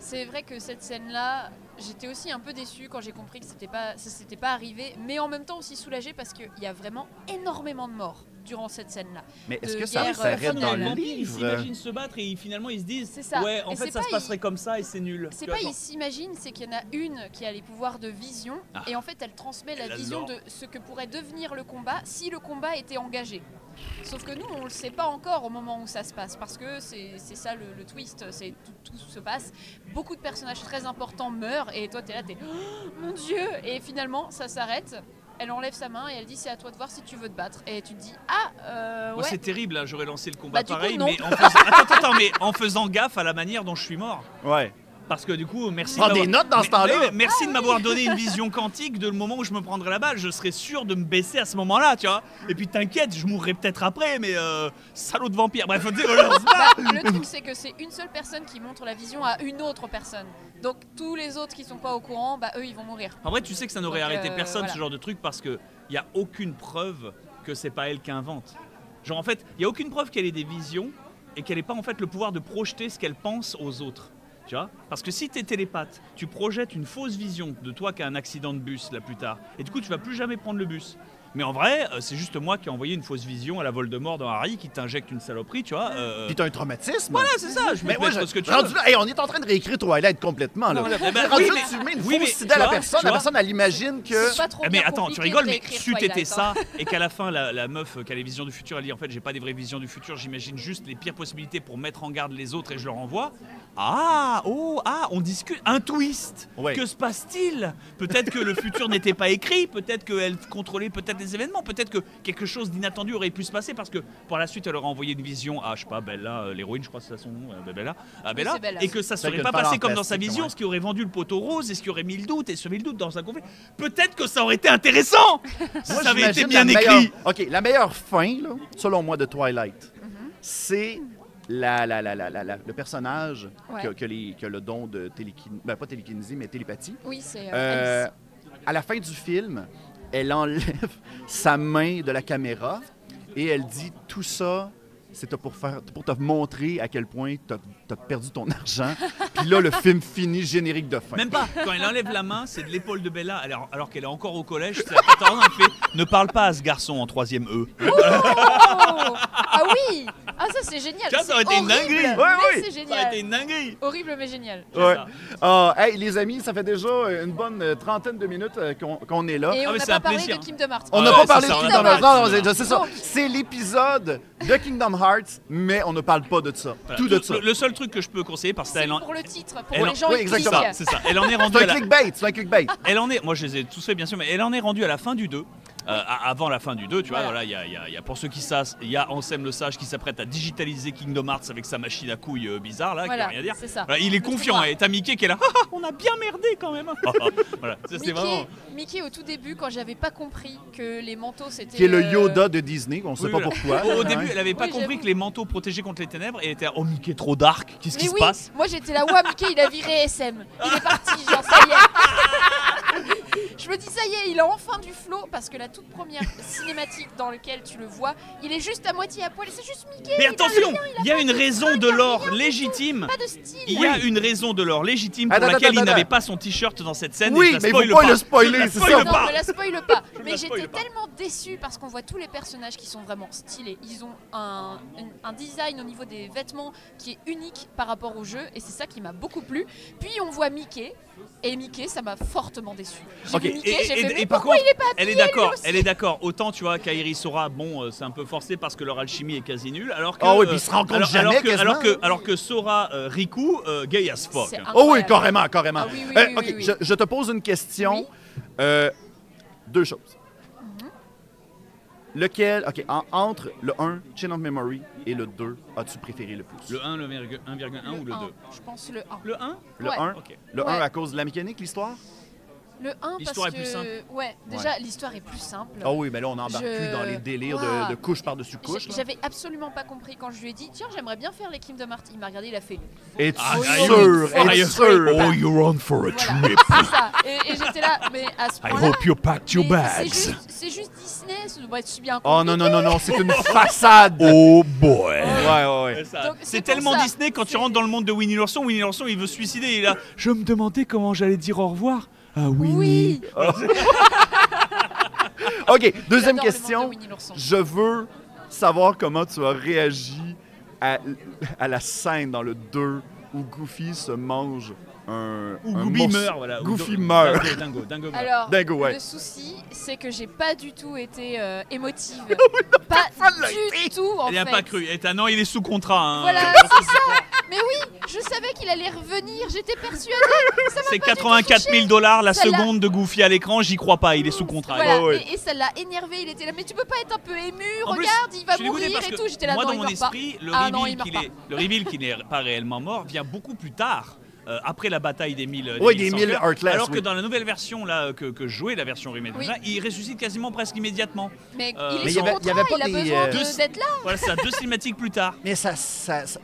C'est vrai que cette scène-là, j'étais aussi un peu déçue quand j'ai compris que ça s'était pas arrivé, mais en même temps aussi soulagée parce qu'il y a vraiment énormément de morts durant cette scène-là. Mais est-ce De que ça guerre, s'arrête dans finale. le Ils livre? s'imaginent se battre et finalement ils se disent C'est ça. ouais, en Et fait c'est ça pas, se passerait comme ça et c'est nul. C'est Tu vois, pas genre- ils s'imaginent, c'est qu'il y en a une qui a les pouvoirs de vision Ah. et en fait elle transmet la Elle a vision l'or. de ce que pourrait devenir le combat si le combat était engagé. Sauf que nous on le sait pas encore au moment où ça se passe parce que c'est ça le twist, c'est tout se passe. Beaucoup de personnages très importants meurent et toi t'es là, oh, mon Dieu, et finalement ça s'arrête. Elle enlève sa main et elle dit c'est à toi de voir si tu veux te battre. Et tu te dis Moi, ouais. c'est terrible, hein, j'aurais lancé le combat Bah, du coup, pareil, non. mais en faisant... Attends, mais en faisant gaffe à la manière dont je suis mort. Ouais. Parce que du coup, merci. Prends des notes dans ce temps-là. Merci de m'avoir donné une vision quantique de le moment où je me prendrai la balle. Je serais sûr de me baisser à ce moment-là, tu vois. Et puis t'inquiète, je mourrai peut-être après, mais salaud de vampire. Bref, le truc, c'est que c'est une seule personne qui montre la vision à une autre personne. Donc tous les autres qui sont pas au courant, bah eux, ils vont mourir. En vrai, tu sais que ça n'aurait arrêté personne, voilà. ce genre de truc, parce qu'il n'y a aucune preuve que c'est pas elle qui invente. Genre, en fait, il n'y a aucune preuve qu'elle ait des visions et qu'elle n'ait pas en fait le pouvoir de projeter ce qu'elle pense aux autres. Tu vois ? Parce que si tu es télépathe, tu projettes une fausse vision de toi qui a un accident de bus là plus tard. Et du coup, tu vas plus jamais prendre le bus. Mais en vrai, c'est juste moi qui ai envoyé une fausse vision à la Voldemort dans Harry qui t'injecte une saloperie, tu vois. Puis t'as un traumatisme. Voilà, c'est ça. Je mais me moi, ce que tu rendu là, hey, on est en train de réécrire Twilight complètement. Là. Non, rendu là, tu mets une fausse idée à la personne, elle imagine que... C'est pas trop mais attends, tu rigoles, mais si c'eût été ça, et qu'à la fin, la meuf qui a les visions du futur, elle dit en fait, j'ai pas des vraies visions du futur, j'imagine juste les pires possibilités pour mettre en garde les autres et je leur envoie. On discute. Un twist. Ouais. Que se passe-t-il? Peut-être que le futur n'était pas écrit, peut-être qu'elle contrôlait peut-être les événements, peut-être que quelque chose d'inattendu aurait pu se passer parce que par la suite elle aurait envoyé une vision à, je sais pas, Bella, l'héroïne, je crois que c'est son nom, Bella, Bella, et que ça serait pas passé comme dans sa vision, ce qui aurait vendu le poteau rose et ce qui aurait mis le doute et semé le doute dans un conflit. Peut-être que ça aurait été intéressant si ça avait été bien écrit. OK, la meilleure fin, là, selon moi, de Twilight, c'est le personnage qui a le don de télékinésie, pas télékinésie, mais télépathie. Oui, c'est à la fin du film, elle enlève sa main de la caméra et elle dit tout ça, c'est pour te montrer à quel point t'as perdu ton argent. Puis là, le film finit générique de fin. Même pas. Quand elle enlève la main, c'est de l'épaule de Bella, alors qu'elle est encore au collège. C'est à 14 ans, elle fait ne parle pas à ce garçon en 3e E. Ah oui. Ah ça c'est génial. Ça aurait été une dinguerie. Ouais, c'est génial. Ça aurait été une dinguerie. Horrible mais génial. Ouais. Hey, les amis, ça fait déjà une bonne trentaine de minutes qu'on est là. Et on n'a pas parlé de Kingdom Hearts. On n'a pas parlé de Kingdom Hearts. Non, c'est ça. Donc, c'est l'épisode de Kingdom Hearts, mais on ne parle pas de ça. Voilà. Tout de ça. Le seul truc que je peux conseiller, parce que c'est pour le titre, pour les gens oui, qui cliquent. exactement. C'est ça. Elle en est rendue C'est un clickbait. Moi je les ai tous fait bien sûr, mais elle en est rendue à la fin du 2. Avant la fin du 2, tu vois, voilà, il y a pour ceux qui savent, il y a Ansem le Sage qui s'apprête à digitaliser Kingdom Hearts avec sa machine à couilles bizarre là, voilà, qui veut rien dire. C'est ça. Voilà, il est confiant et t'as Mickey qui est là, on a bien merdé quand même. Voilà, ça, c'est vraiment... Mickey au tout début quand j'avais pas compris que les manteaux c'était... Qui est le Yoda de Disney, on ne sait pas pourquoi. Au début, elle avait pas compris que les manteaux protégeaient contre les ténèbres et elle était oh Mickey trop dark, qu'est-ce qui se passe? Moi j'étais là, ouais Mickey il a viré SM, il est parti, genre ça y est. Je me dis ça y est, il a enfin du flow parce que la toute première cinématique dans laquelle tu le vois, il est juste à moitié à poil et c'est juste Mickey. Mais attention, il y a une raison de l'or légitime. Pas de style. Il y a une raison de l'or légitime pour laquelle il n'avait pas son t-shirt dans cette scène. Oui, mais il faut pas le spoiler, c'est ça. Non, me la spoile pas. Mais j'étais tellement déçue parce qu'on voit tous les personnages qui sont vraiment stylés. Ils ont un design au niveau des vêtements qui est unique par rapport au jeu et c'est ça qui m'a beaucoup plu. Puis on voit Mickey. Et Mickey, ça m'a fortement déçu. J'ai vu Mickey, j'ai fait, mais pourquoi il est pas habillé, elle est d'accord. Autant, tu vois, Kairi Sora, bon, c'est un peu forcé parce que leur alchimie est quasi nulle. Alors que, oui, puis ils se rencontrent jamais, alors que Sora, Riku, gay as fuck. Oh oui, carrément. Ah, oui, OK, je te pose une question. Deux choses. Lequel, OK, entre le 1, Chain of Memory, et le 2, as-tu préféré le plus? Le 1, le 1,1 ou le 2? Je pense le 1. Le 1? Le 1? Okay. Le 1 à cause de la mécanique, l'histoire? Le 1 l'histoire parce est plus simple. Ouais, déjà l'histoire est plus simple. Ah oui, mais là on embarque plus dans les délires de couche par-dessus couche. J'avais absolument pas compris quand je lui ai dit tiens, j'aimerais bien faire les Kingdom Hearts. Il m'a regardé, il a fait It's sûr. Oh, you're on for a trip. C'est ça. Et j'étais là, mais à ce point-là. I hope you packed your bags. C'est juste Disney, ça devrait être si bien compliqué. Oh non, c'est une façade. Oh boy. Ouais. C'est tellement Disney quand tu rentres dans le monde de Winnie l'ourson. Winnie l'ourson, il veut se suicider. Il est là. Je me demandais comment j'allais dire au revoir. Ah Winnie. Oui. OK, deuxième question. Je veux savoir comment tu as réagi à la scène dans le 2 où Goofy se mange Goofy meurt, voilà. Goofy meurt. Dingo. Alors, ouais. le souci, c'est que j'ai pas du tout été émotive. Pas du tout, en fait. Elle n'a pas cru. Non, il est sous contrat. Hein. Voilà, c'est ça. Mais oui, je savais qu'il allait revenir. J'étais persuadée. C'est 84 000 $ la seconde de Goofy à l'écran. J'y crois pas. Il est sous contrat. Voilà. Et ça l'a énervé. Il était là. Mais tu peux pas être un peu ému. Regarde, il va mourir et tout. J'étais là. Moi, non, dans mon esprit, le reveal qu'il n'est pas réellement mort vient beaucoup plus tard. après la bataille des 1000 Heartless. Alors que dans la nouvelle version là, que je jouais, la version remake, il ressuscite quasiment presque immédiatement. Mais il est il a besoin d'être là. Voilà, ça, 2 cinématiques plus tard. Mais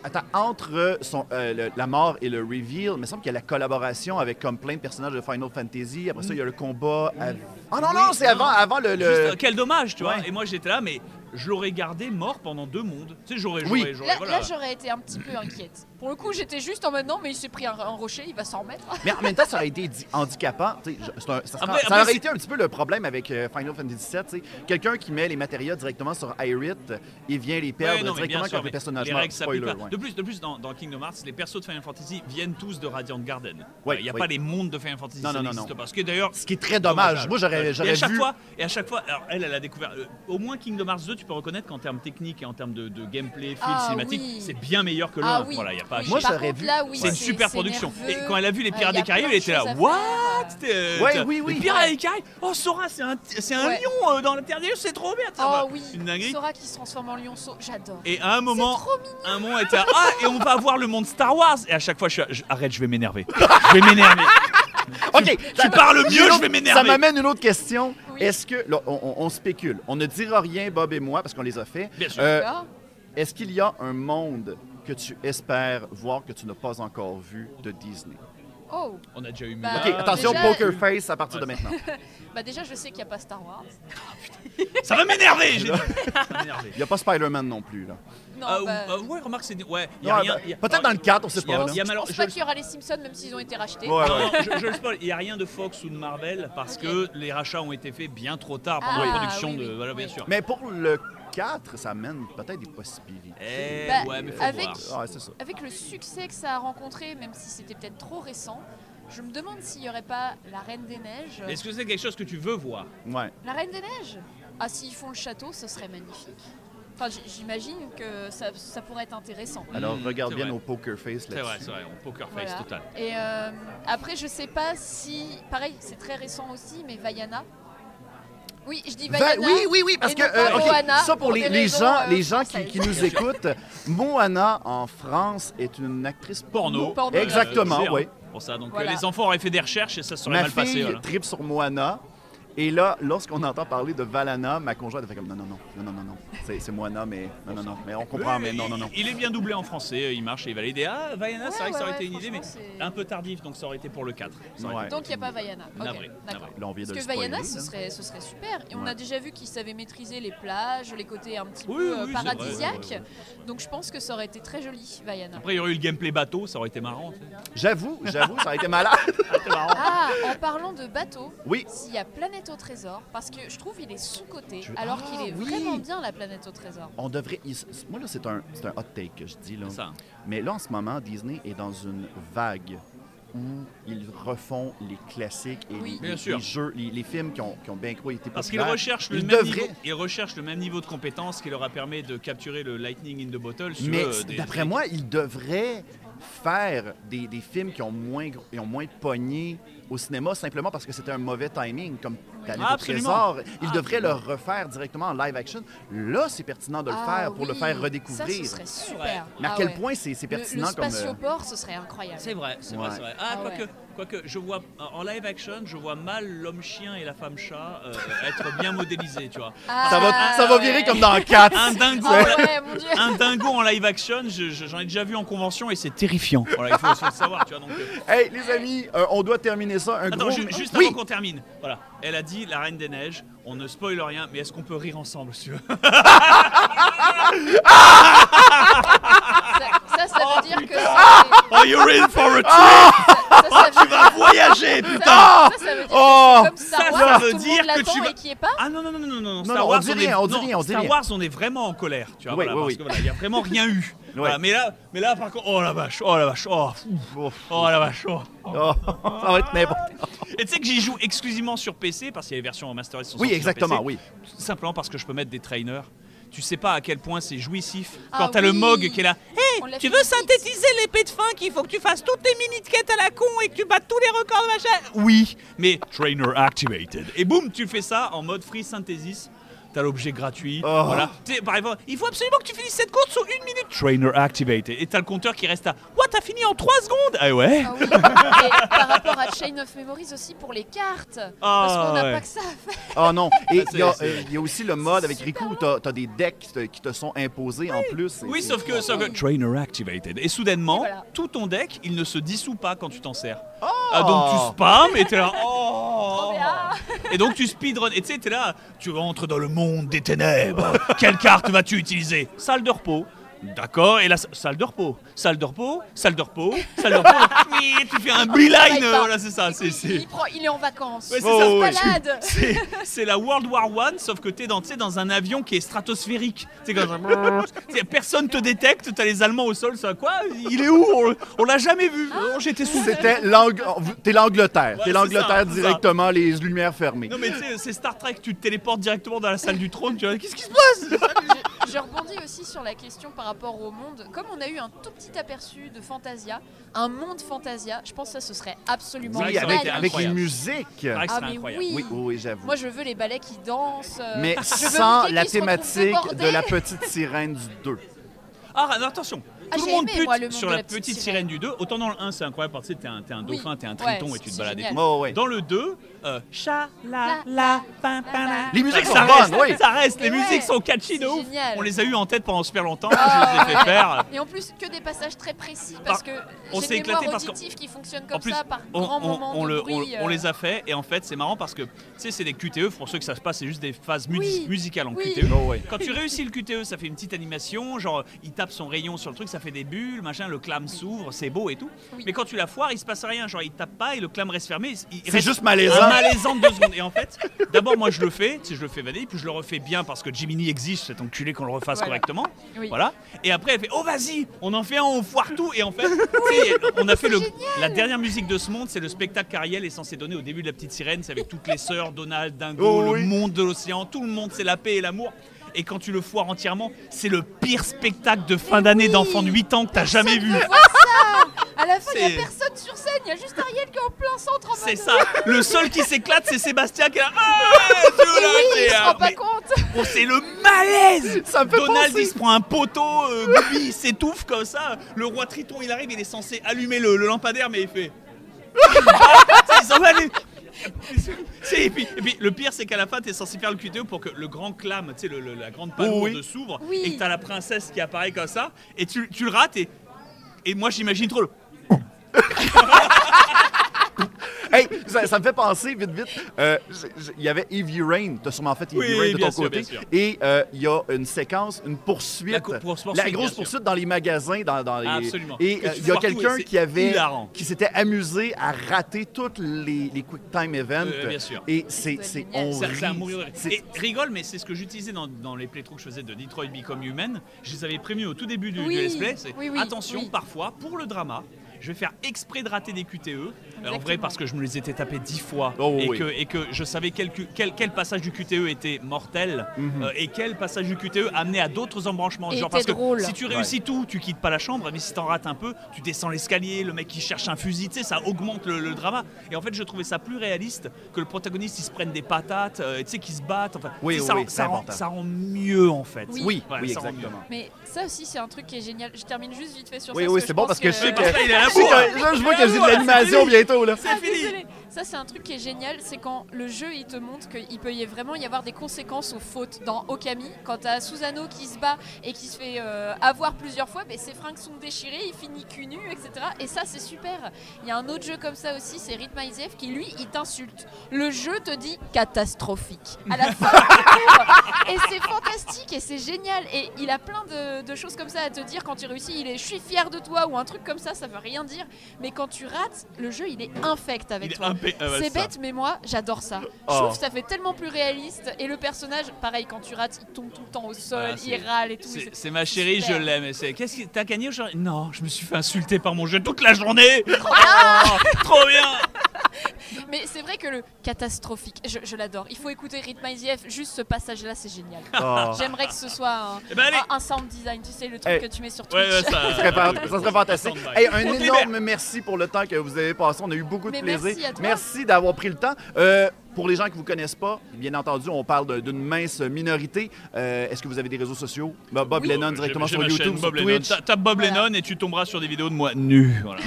attends, entre la mort et le reveal, il me semble qu'il y a la collaboration avec comme plein de personnages de Final Fantasy. Après ça, il y a le combat. Oh non, c'est avant le... Juste, quel dommage, tu vois. Et moi, j'étais là, mais je l'aurais gardé mort pendant 2 mondes. Tu sais, Là, j'aurais été un petit peu inquiète. Pour le coup, j'étais juste en mode non, mais il s'est pris un rocher, il va s'en remettre. Mais en même temps, ça aurait été handicapant. Ça aurait été un petit peu le problème avec Final Fantasy VII. Quelqu'un qui met les matérias directement sur Aerith, il vient les perdre directement quand les personnages meurent. Spoiler. De plus dans Kingdom Hearts, les persos de Final Fantasy viennent tous de Radiant Garden. Il n'y a pas les mondes de Final Fantasy, ça n'existe pas. Ce qui est très dommage. Moi, j'aurais vu... Et à chaque fois, alors elle a découvert... au moins Kingdom Hearts 2, tu peux reconnaître qu'en termes techniques et en termes de gameplay, fil, cinématique, c'est bien meilleur que le 1. Voilà, y a pas moi, j'aurais vu... C'est une super production. Et quand elle a vu les Pirates des Caraïbes, elle était là, what? Les Pirates des Caraïbes? Oh, Sora, c'est un lion dans la Terre des Lions, c'est trop bien. Oh oui, Sora qui se transforme en lionceau, j'adore. Et à un moment, elle était là, et on va voir le monde Star Wars. Et à chaque fois, arrête, je vais m'énerver. OK, tu parles mieux, je vais m'énerver. Ça m'amène une autre question. Est-ce que... Là, on spécule. On ne dira rien, Bob et moi, parce qu'on les a fait. Bien sûr. Est-ce qu'il y a un monde que tu espères voir que tu n'as pas encore vu de Disney? Oh! On a déjà eu OK, attention, déjà... Poker Face à partir de maintenant. Déjà, je sais qu'il n'y a pas Star Wars. Ça va m'énerver! Il n'y a pas Spider-Man non plus, là. Non, ouais, remarque, c'est... Ouais, il y a rien... Peut-être dans le 4, on sait pas. Je pense pas qu'il y aura les Simpsons, même s'ils ont été rachetés. Non, je le spoil. Il n'y a rien de Fox ou de Marvel, parce que les rachats ont été faits bien trop tard pendant la production de... Voilà, bien sûr. Mais pour le 4, ça amène peut-être des possibilités. Ouais, mais faut voir. C'est ça. Avec le succès que ça a rencontré, même si c'était peut-être trop récent, je me demande s'il n'y aurait pas la Reine des Neiges. Est-ce que c'est quelque chose que tu veux voir? Ouais. La Reine des Neiges? Ah, s'ils font le château, ce serait magnifique. Enfin, j'imagine que ça pourrait être intéressant. Alors, regarde bien nos Poker Face là-dessus. C'est vrai, on Poker Face total. Et après, je sais pas si... Pareil, c'est très récent aussi, mais Vaiana... Oui, je dis Vaiana. Oui, parce que ça pour les gens qui nous écoutent, Moana en France est une actrice porno. Exactement, oui. Pour ça, donc les enfants auraient fait des recherches et ça serait mal passé. Ma fille tripe sur Moana. Et là, lorsqu'on entend parler de Valana, ma conjointe elle fait comme non, c'est Moana, mais non, mais on comprend, mais non. Il est bien doublé en français, il marche et il va l'aider. Ah, Vaiana, c'est vrai que ça aurait été une idée, mais un peu tardif, donc ça aurait été pour le 4. Donc il n'y a pas Vaiana. Navré. D'accord. Parce que Vaiana, ce serait super. Et on a déjà vu qu'il savait maîtriser les plages, les côtés un petit peu paradisiaques. Donc je pense que ça aurait été très joli, Vaiana. Après, il y aurait eu le gameplay bateau, ça aurait été marrant. J'avoue, ça aurait été malade. Ah, en parlant de bateau, s'il y a Planète au Trésor, parce que je trouve il est sous-coté, alors qu'il est vraiment bien la Planète au Trésor. On devrait... Moi, là, c'est un hot take que je dis, là. Ça. Mais là, en ce moment, Disney est dans une vague où ils refont les classiques et les jeux, les films qui ont bien été populaires. Parce qu'ils recherchent le même niveau de compétence qui leur a permis de capturer le lightning in the bottle. Mais d'après moi, ils devraient faire des films qui ont moins de poignées au cinéma simplement parce que c'était un mauvais timing, comme Planète au Trésor. Ils devraient le refaire directement en live action. Là, c'est pertinent de le faire pour le faire redécouvrir. Ça, ce serait super. Mais à quel point c'est pertinent comme... Le spatioport, ce serait incroyable. C'est vrai. Ah, quoique, je vois, en live action, je vois mal l'homme-chien et la femme-chat être bien modélisés, tu vois. Ça va virer comme dans 4. Un dingo en live action, j'en ai déjà vu en convention et c'est terrifiant. Voilà, il faut le savoir, tu vois. Donc, hey, les amis, on doit terminer ça. Juste avant qu'on termine. Voilà. Elle a dit La Reine des Neiges, on ne spoil rien, mais est-ce qu'on peut rire ensemble, si tu veux? Ça veut dire que... Oh, you're in for a treat! Tu vas voyager, putain! Ça veut dire que comme Star Wars, veut dire que tu vas... qui est pas? Ah non. Star Wars, Star Wars, on est vraiment en colère, tu vois. Parce que il n'y a vraiment rien eu. Voilà, mais là, par contre, oh la vache, oh la vache. Ça va être n'importe quoi. Et tu sais que j'y joue exclusivement sur PC parce qu'il y a les versions remasterisées sur PC. Oui, exactement, oui. Simplement parce que je peux mettre des trainers. Tu sais pas à quel point c'est jouissif quand t'as le Mog qui est là. Hey, tu veux synthétiser l'épée de fin qu'il faut que tu fasses toutes tes mini-quêtes à la con et que tu battes tous les records de machin? Oui, mais trainer activated. Et boum, tu fais ça en mode free synthesis. t'as l'objet gratuit. Oh. Voilà. Par exemple, il faut absolument que tu finisses cette course sous 1 minute. Trainer activated. Et t'as le compteur qui reste à What, t'as fini en 3 secondes? Ah ouais. Ah oui. Et par rapport à Chain of Memories aussi pour les cartes. Parce qu'on n'a pas que ça à faire. Ah non. Et il y a aussi le mode avec Riku où t'as des decks qui te sont imposés en plus. Oui, sauf que Trainer activated. Et soudainement, tout ton deck, il ne se dissout pas quand tu t'en sers. Donc tu spams et t'es là. Trop bien. Et donc tu speedrun. Et tu sais, t'es là, tu rentres dans le monde des ténèbres. Quelle carte vas-tu utiliser? Salle de repos. D'accord, et la salle de repos, salle de repos, salle de repos, salle de repos. Oui, tu fais un beeline, voilà, c'est ça. Il est en vacances. Ouais, c'est ça. Balade. C'est la World War I, sauf que t'es dans un avion qui est stratosphérique. Personne te détecte, t'as les Allemands au sol, ça quoi? Il est où? On l'a jamais vu. Oh, j'étais sous. T'es l'Angleterre. Ouais, t'es l'Angleterre c'est directement, les lumières fermées. Non mais tu sais, c'est Star Trek, tu te téléportes directement dans la salle du trône, tu vois, qu'est-ce qui se passe? Je rebondis aussi sur la question par rapport au monde. Comme on a eu un tout petit aperçu de Fantasia, un monde Fantasia, je pense que ça ce serait absolument Oui, magnifique. avec une musique. Ah mais incroyable. Oui, j'avoue. Moi je veux les ballets qui dansent. Mais je veux sans Mickey la qui se retrouve thématique débordé. de la petite sirène du 2. Ah non, attention, tout j'ai le monde aimé, moi, le pute monde sur de la la petite petite sirène. sirène du 2. Autant dans le 1, c'est incroyable parce que t'es un dauphin, t'es un triton et tu te c'est balades et génial. tout. Oh, ouais. Dans le 2, cha la la pa pa la. Les musiques sont ça bonnes, reste, oui. ça reste. Les Mais musiques ouais, sont catchy de c'est ouf. génial. On les a eu en tête pendant super longtemps. Je les ai fait faire. Et en plus que des passages très précis parce que on j'ai s'est une mémoire éclaté parce que- auditive qui fonctionne En comme plus, ça par grands moments de bruit. on les a fait et en fait c'est marrant parce que tu sais c'est des QTE, pour ceux que ça se passe c'est juste des phases Oui. musicales en Oui. QTE. Oh, ouais. Quand tu réussis le QTE ça fait une petite animation, genre il tape son rayon sur le truc, ça fait des bulles, machin, le clam s'ouvre, c'est beau et tout. Oui. Mais quand tu la foires il se passe rien, genre il tape pas et le clam reste fermé. C'est juste malaisant. Malaisant de 2 secondes. Et en fait, d'abord moi je le fais, tu sais, je le fais vanille, puis je le refais bien parce que Jiminy exige cet enculé qu'on le refasse Voilà. correctement. Oui. Voilà. Et après elle fait oh vas-y, on en fait un, on foire tout. Et en fait, tu sais, on a fait la dernière musique de ce monde, c'est le spectacle qu'Ariel est censé donner au début de La Petite Sirène, c'est avec toutes les sœurs, Donald, Dingo, Oh, le oui. monde de l'océan, tout le monde c'est la paix et l'amour. Et quand tu le foires entièrement, c'est le pire spectacle de fin d'année d'enfant de 8 ans que t'as jamais vu. Voir ça. À la fin, il n'y a C'est- personne sur scène, il y a juste Ariel qui est en plein centre en mode. C'est ça. Le seul qui s'éclate, c'est Sébastien qui est là. Ah, tu vois, là, Oui, c'est, il se rend pas mais- compte. Oh, c'est le malaise. Ça me fait Donald penser. il se prend un poteau, Bobby il s'étouffe comme ça. Le roi Triton il arrive, il est censé allumer le lampadaire, mais il fait. Il s'en va aller. Et puis le pire c'est qu'à la fin t'es censé faire le QTE pour que le grand clam, tu sais la grande palourde Oui. s'ouvre Oui. et que t'as la princesse qui apparaît comme ça et tu le rates et moi j'imagine trop le. Hey, ça me fait penser, vite, il y avait Heavy Rain. Tu as sûrement fait Heavy Oui, Rain de bien ton sûr, côté. bien sûr. Et il y a une séquence, une poursuite. La poursuite, la bien grosse sûr. poursuite dans les magasins. Dans les... Absolument. Et Que tu il y a foires tout quelqu'un et c'est hilarant. qui s'était amusé à rater toutes les Quick Time Events. Bien sûr. Et c'est génial. on C'est un rit. mourir de rire. C'est- Et rigole, mais c'est ce que j'utilisais dans les playthroughs que je faisais de Detroit Become Human. Je les avais prévenus au tout début du Oui, let's play. C'est oui, oui, attention, oui. parfois, pour le drama, je vais faire exprès de rater des QTE. En vrai, Exactement. parce que je me les étais tapés 10 fois. Oh, et, oui. que je savais quel passage du QTE était mortel Mhm. et quel passage du QTE amenait à d'autres embranchements. Et Genre, parce était que drôle. si tu réussis tout, tu quittes pas la chambre. Mais si t'en rates un peu, tu descends l'escalier, le mec qui cherche un fusil, tu sais, ça augmente le drama. Et en fait, je trouvais ça plus réaliste que le protagoniste il se prenne des patates, tu sais, qui se battent. Enfin, Oui, tu sais, oui, ça, oui, rend- c'est ça rend, important. ça rend mieux en fait. Oui. Voilà, Oui, ça rend exactement. Mais ça aussi, c'est un truc qui est génial. Je termine juste vite fait sur Oui, ça. oui, c'est bon parce que je sais que, Parce qu'il est à la je sais bourre. que- je vois que j'ai de l'animation bientôt. Là. Ah, désolé. Ça, c'est un truc qui est génial, c'est quand le jeu il te montre qu'il peut vraiment y avoir des conséquences aux fautes. Dans Okami, quand t'as Susanoo qui se bat et qui se fait avoir plusieurs fois, ses fringues sont déchirées, il finit cul nu, etc. Et ça, c'est super. Il y a un autre jeu comme ça aussi, c'est Rhythm IZF qui lui, il t'insulte. Le jeu te dit catastrophique à la fin du tour. Et c'est fantastique et c'est génial. Et il a plein de choses comme ça à te dire quand tu réussis. Il est je suis fier de toi ou un truc comme ça veut rien dire. Mais quand tu rates, le jeu il est infect avec Il est toi. C'est ça. bête, mais moi j'adore ça. Je trouve que ça fait tellement plus réaliste. Et le personnage, pareil, quand tu rates, il tombe tout le temps au sol, Ah, c'est- il râle et tout. C'est ma chérie, super. je l'aime. Et c'est, qu'est-ce que t'as gagné aujourd'hui? Non, je me suis fait insulter par mon jeu toute la journée. Oh, trop bien. Mais c'est vrai que le catastrophique, je l'adore. Il faut écouter Rhythm IZF, juste ce passage-là, c'est génial. Oh. J'aimerais que ce soit Eh ben, allez. un sound design, tu sais, le truc Eh. que tu mets sur Ouais, Twitch. ça Ça serait fantastique. Stand-by. Hey, un On énorme merci pour le temps que vous avez passé. On a eu beaucoup de Mais plaisir. merci à toi. Merci d'avoir pris le temps. Pour les gens qui ne vous connaissent pas, bien entendu, on parle d'une mince minorité. Est-ce que vous avez des réseaux sociaux? Bob Lennon directement sur YouTube, sur Twitch. Tape Bob Lennon et tu tomberas sur des vidéos de moi nu. Voilà.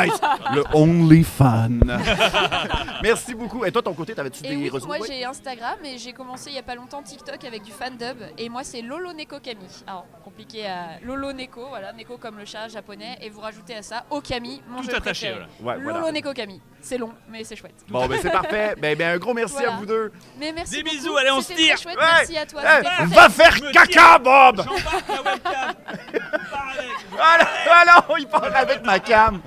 Nice! Le only fan. Merci beaucoup. Et toi, ton côté, t'avais-tu des réseaux? Moi, j'ai Instagram et j'ai commencé il n'y a pas longtemps TikTok avec du fandub. Et moi, c'est Lolo Neko Kami. Alors, compliqué à Lolo Neko, voilà, Neko comme le chat japonais. Et vous rajoutez à ça Okami, mon jeu attaché, préféré. voilà. Ouais, Lolo voilà. Neko Kami. C'est long, mais c'est chouette. Bon, ben c'est parfait. Ben, un gros merci à vous deux. Mais merci Des beaucoup. bisous, allez, on se C'était tire. très chouette, Ouais. merci à toi. Va faire caca, Bob! J'embarque la webcam. Pars avec. Voilà, il part avec ma cam.